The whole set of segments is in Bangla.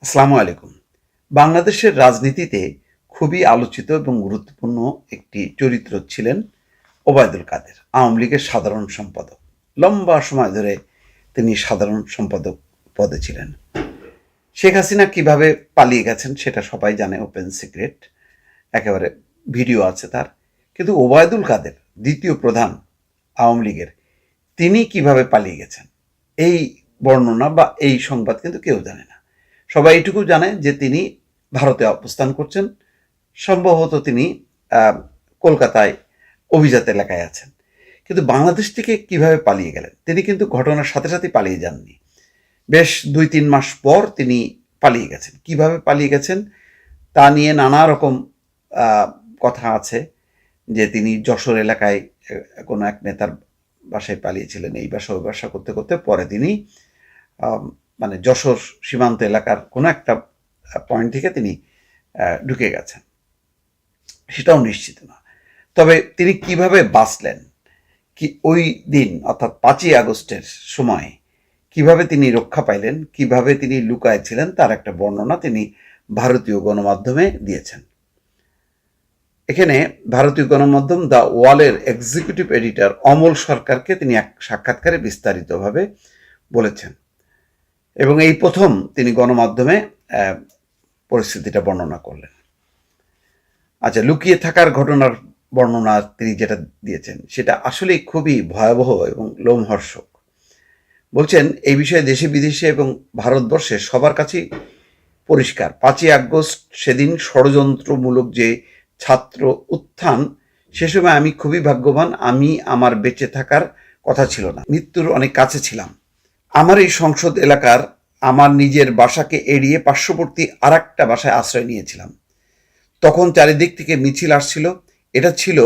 আসসালামু আলাইকুম। বাংলাদেশের রাজনীতিতে খুবই আলোচিত এবং গুরুত্বপূর্ণ একটি চরিত্র ছিলেন ওবায়দুল কাদের, আওয়ামী লীগের সাধারণ সম্পাদক। লম্বা সময় ধরে তিনি সাধারণ সম্পাদক পদে ছিলেন। শেখ হাসিনা কিভাবে পালিয়ে গেছেন সেটা সবাই জানে, ওপেন সিক্রেট, একেবারে ভিডিও আছে তার। কিন্তু ওবায়দুল কাদের, দ্বিতীয় প্রধান আওয়ামী লীগের, তিনি কিভাবে পালিয়ে গেছেন এই বর্ণনা বা এই সংবাদ কিন্তু কেউ জানে না। সবাই এটুকু জানে যে তিনি ভারতে অবস্থান করছেন, সম্ভবত তিনি কলকাতায় অভিজাত এলাকায় আছেন। কিন্তু বাংলাদেশ থেকে কিভাবে পালিয়ে গেলেন? তিনি কিন্তু ঘটনার সাথে সাথে পালিয়ে যাননি। বেশ ২-৩ মাস পর তিনি পালিয়ে গেছেন। কিভাবে পালিয়ে গেছেন তা নিয়ে নানা রকম কথা আছে, যে তিনি যশোর এলাকায় কোনো এক নেতার বাসায় পালিয়েছিলেন, এই বাসা ওই বাসা করতে করতে পরে তিনি মানে যশোর সীমান্ত এলাকার কোনো একটা পয়েন্ট থেকে তিনি ঢুকে গেছেন, সেটাও নিশ্চিত না। তবে তিনি কিভাবে বাঁচলেন, কি ওই দিন অর্থাৎ ৫ই আগস্টের সময় কিভাবে তিনি রক্ষা পাইলেন, কিভাবে তিনি লুকায় ছিলেন, তার একটা বর্ণনা তিনি ভারতীয় গণমাধ্যমে দিয়েছেন। এখানে ভারতীয় গণমাধ্যম দ্য ওয়ালের এক্সিকিউটিভ এডিটর অমল সরকারকে তিনি এক সাক্ষাৎকারে বিস্তারিতভাবে বলেছেন, এবং এই প্রথম তিনি গণমাধ্যমে পরিস্থিতিটা বর্ণনা করলেন। আচ্ছা, লুকিয়ে থাকার ঘটনার বর্ণনা তিনি যেটা দিয়েছেন সেটা আসলেই খুবই ভয়াবহ এবং লোমহর্ষক। বলছেন, এই বিষয়ে দেশে বিদেশে এবং ভারতবর্ষে সবার কাছেই পরিষ্কার, ৫ই আগস্ট সেদিন ষড়যন্ত্রমূলক যে ছাত্র উত্থান, সে সময় আমি খুবই ভাগ্যবান। আমি আমার বেঁচে থাকার কথা ছিল না, মৃত্যুর অনেক কাছে ছিলাম। আমার এই সংসদ এলাকার আমার নিজের বাসাকে এড়িয়ে পার্শ্ববর্তী আর একটা বাসায় আশ্রয় নিয়েছিলাম। তখন চারিদিক থেকে মিছিল আসছিল। এটা ছিল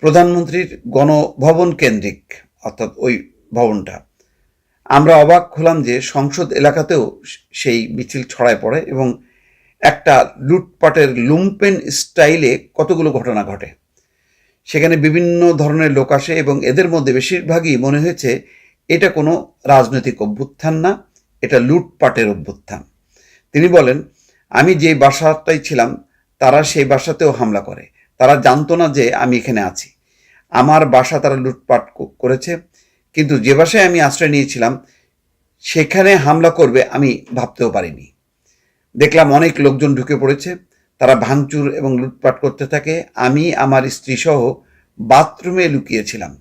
প্রধানমন্ত্রীর গণভবন কেন্দ্রিক, অর্থাৎ ওই ভবনটা। আমরা অবাক হলাম যে সংসদ এলাকাতেও সেই মিছিল ছড়ায় পড়ে এবং একটা লুটপাটের লুম্পেন স্টাইলে কতগুলো ঘটনা ঘটে। সেখানে বিভিন্ন ধরনের লোক আসে এবং এদের মধ্যে বেশিরভাগই মনে হয়েছে এটা কোনো রাজনৈতিক অভ্যুত্থান না, এটা লুটপাটের অভ্যুত্থান। তিনি বলেন, আমি যে বাসাটায় ছিলাম তারা সেই বাসাতেও হামলা করে। তারা জানতো না যে আমি এখানে আছি। আমার বাসা তারা লুটপাট করেছে, কিন্তু যে বাসায় আমি আশ্রয় নিয়েছিলাম সেখানে হামলা করবে আমি ভাবতেও পারিনি। দেখলাম অনেক লোকজন ঢুকে পড়েছে, তারা ভাঙচুর এবং লুটপাট করতে থাকে। আমি আমার স্ত্রী সহ বাথরুমে লুকিয়েছিলাম,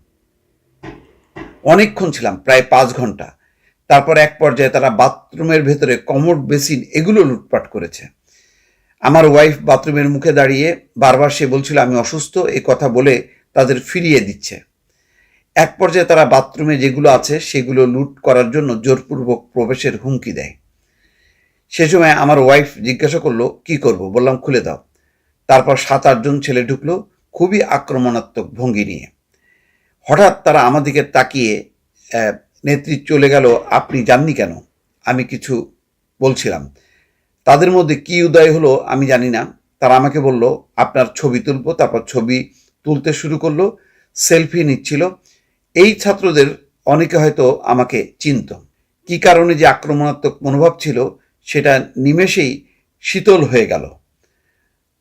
অনেকক্ষণ ছিলাম, প্রায় ৫ ঘন্টা। তারপর এক পর্যায়ে তারা বাথরুমের ভেতরে কমোড বেসিন এগুলো লুটপাট করেছে। আমার ওয়াইফ বাথরুমের মুখে দাঁড়িয়ে বারবার সে বলছিল আমি অসুস্থ, এই কথা বলে তাদের ফিরিয়ে দিচ্ছে। এক পর্যায়ে তারা বাথরুমে যেগুলো আছে সেগুলো লুট করার জন্য জোরপূর্বক প্রবেশের হুমকি দেয়। সে সময় আমার ওয়াইফ জিজ্ঞাসা করলো কি করব, বললাম খুলে দাও। তারপর ৭-৮ জন ছেলে ঢুকলো, খুবই আক্রমণাত্মক ভঙ্গি নিয়ে। হঠাৎ তারা আমাদিকে তাকিয়ে নেত্রী চলে গেল, আপনি যাননি কেন? আমি কিছু বলছিলাম। তাদের মধ্যে কি উদয় হলো আমি জানি না। তারা আমাকে বলল আপনার ছবি তুলবো। তারপর ছবি তুলতে শুরু করলো, সেলফি নিচ্ছিল। এই ছাত্রদের অনেকে হয়তো আমাকে চিনত। কি কারণে যে আক্রমণাত্মক মনোভাব ছিল সেটা নিমেষেই শীতল হয়ে গেল।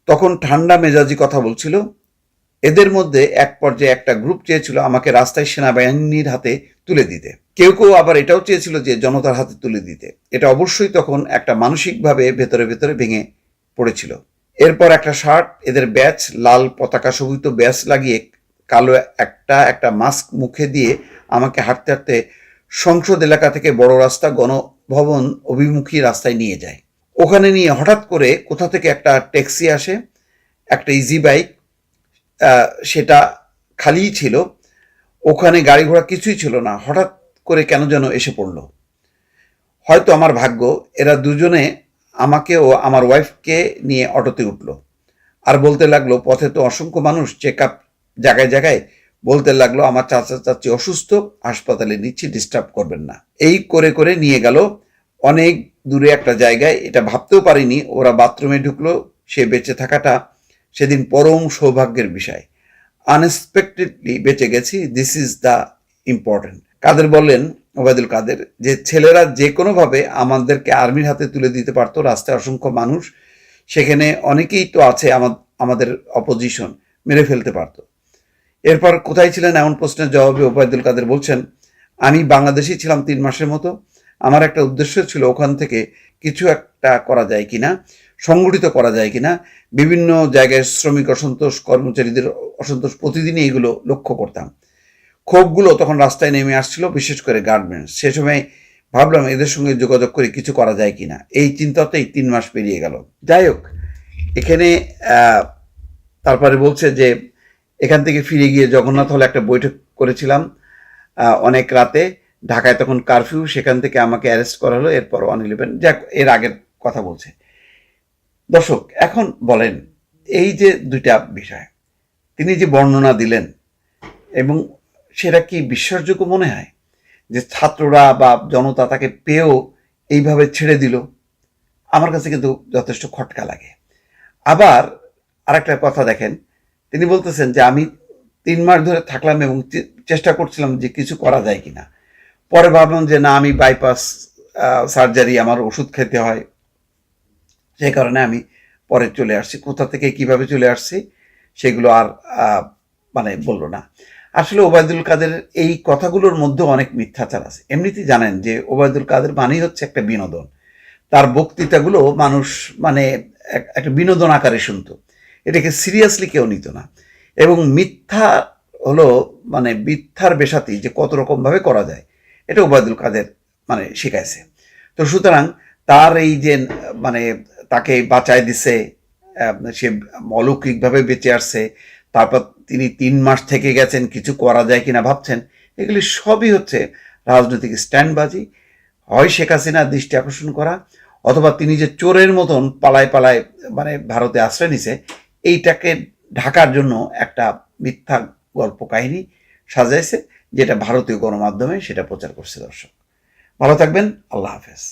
তখন ঠান্ডা মেজাজি কথা বলছিল। এদের মধ্যে এক পর্যায়ে একটা গ্রুপ চেয়েছিল আমাকে রাস্তায় সেনাবাহিনীর হাতে তুলে দিতে। কেউ কেউ আবার এটাও চেয়েছিল যে জনতার হাতে তুলে দিতে। এটা অবশ্যই তখন একটা মানসিকভাবে ভেতরে ভেতরে ভেঙে পড়েছিল। এরপর একটা শার্ট, এদের ব্যাচ, লাল পতাকা শোভিত ব্যাচ লাগিয়ে কালো একটা মাস্ক মুখে দিয়ে আমাকে হাঁটতে হাঁটতে সংসদ এলাকা থেকে বড় রাস্তা গণভবন অভিমুখী রাস্তায় নিয়ে যায়। ওখানে নিয়ে হঠাৎ করে কোথা থেকে একটা ট্যাক্সি আসে, একটা ইজি বাইক, সেটা খালিই ছিল। ওখানে গাড়ি ঘোড়া কিছুই ছিল না। হঠাৎ করে কেন যেন এসে পড়ল। হয়তো আমার ভাগ্য, এরা দুজনে আমাকে ও আমার ওয়াইফকে নিয়ে অটোতে উঠল আর বলতে লাগলো, পথে তো অসংখ্য মানুষ, চেক আপ জায়গায় জায়গায়। বলতে লাগলো আমার চাচা চাচি অসুস্থ, হাসপাতালে নিচ্ছি, ডিস্টার্ব করবেন না। এই করে করে নিয়ে গেল অনেক দূরে একটা জায়গায়। এটা ভাবতেও পারিনি ওরা বাথরুমে ঢুকলো। সে বেঁচে থাকাটা সেদিন পরম সৌভাগ্যের বিষয়। আনএক্সপেক্টেডলি বেঁচে গেছি, দিস ইজ দ্য ইম্পর্টেন্ট। কাদের বললেন, ওবায়দুল কাদের, যে ছেলেরা যে কোনোভাবে আমাদেরকে আর্মির হাতে তুলে দিতে পারতো, রাস্তায় অসংখ্য মানুষ, সেখানে অনেকেই তো আছে আমাদের অপোজিশন, মেরে ফেলতে পারতো। এরপর কোথায় ছিলেন এমন প্রশ্নের জবাবে ওবায়দুল কাদের বলছেন, আমি বাংলাদেশেই ছিলাম 3 মাসের মতো। আমার একটা উদ্দেশ্য ছিল ওখান থেকে কিছু একটা করা যায় কিনা, সংগঠিত করা যায় কিনা। বিভিন্ন জায়গায় শ্রমিক অসন্তোষ, কর্মচারীদের অসন্তোষ, প্রতিদিনই এগুলো লক্ষ্য করতাম। ক্ষোভগুলো তখন রাস্তায় নেমে আসছিল, বিশেষ করে গার্মেন্টস। সে সময় ভাবলাম এদের সঙ্গে যোগাযোগ করে কিছু করা যায় কিনা। এই চিন্তাতেই 3 মাস পেরিয়ে গেল। যাই হোক, এখানে তারপরে বলছে যে এখান থেকে ফিরে গিয়ে জগন্নাথ হলে একটা বৈঠক করেছিলাম অনেক রাতে। ঢাকায় তখন কারফিউ, সেখান থেকে আমাকে অ্যারেস্ট করা হলো। এরপর 111, যাক, এর আগের কথা বলছে। দর্শক, এখন বলেন, এই যে দুইটা বিষয় তিনি যে বর্ণনা দিলেন, এবং সেটা কি বিশ্বাসযোগ্য মনে হয় যে ছাত্ররা বা জনতা তাকে পেয়েও এইভাবে ছেড়ে দিল? আমার কাছে কিন্তু যথেষ্ট খটকা লাগে। আবার আরেকটা কথা দেখেন, তিনি বলতেছেন যে আমি 3 মাস ধরে থাকলাম এবং চেষ্টা করছিলাম যে কিছু করা যায় কিনা। পরে ভাবলাম যে না, আমি বাইপাস সার্জারি, আমার ওষুধ খেতে হয়, সেই কারণে আমি পরে চলে আসছি। কোথা থেকে কিভাবে চলে আসছি সেগুলো আর মানে বললো না। আসলে ওবায়দুল কাদের এই কথাগুলোর মধ্যে অনেক মিথ্যাচার আছে। এমনিতেই জানেন যে ওবায়দুল কাদের মানেই হচ্ছে একটা বিনোদন। তার বক্তৃতাগুলো মানুষ মানে একটা বিনোদন আকারে শুনতো, এটাকে সিরিয়াসলি কেউ নিত না। এবং মিথ্যা হলো মানে মিথ্যার বেশাতি যে কত রকমভাবে করা যায়, এটা ওবায়দুল কাদের মানে শিখাইছে। তো সুতরাং তার এই যে মানে তাকে বাঁচায় দিছে, সে অলৌকিকভাবে বেঁচে আসছে, তারপর তিনি 3 মাস থেকে গেছেন, কিছু করা যায় কিনা ভাবছেন, এগুলি সবই হচ্ছে রাজনৈতিক স্ট্যান্ডবাজি। হয় শেখ হাসিনার দৃষ্টি আকর্ষণ করা, অথবা তিনি যে চোরের মতন পালায় পালায় মানে ভারতে আশ্রয় নিছে, এইটাকে ঢাকার জন্য একটা মিথ্যা গল্প কাহিনী সাজাইছে, যেটা ভারতীয় গণমাধ্যমে সেটা প্রচার করছে। দর্শক, ভালো থাকবেন। আল্লাহ হাফেজ।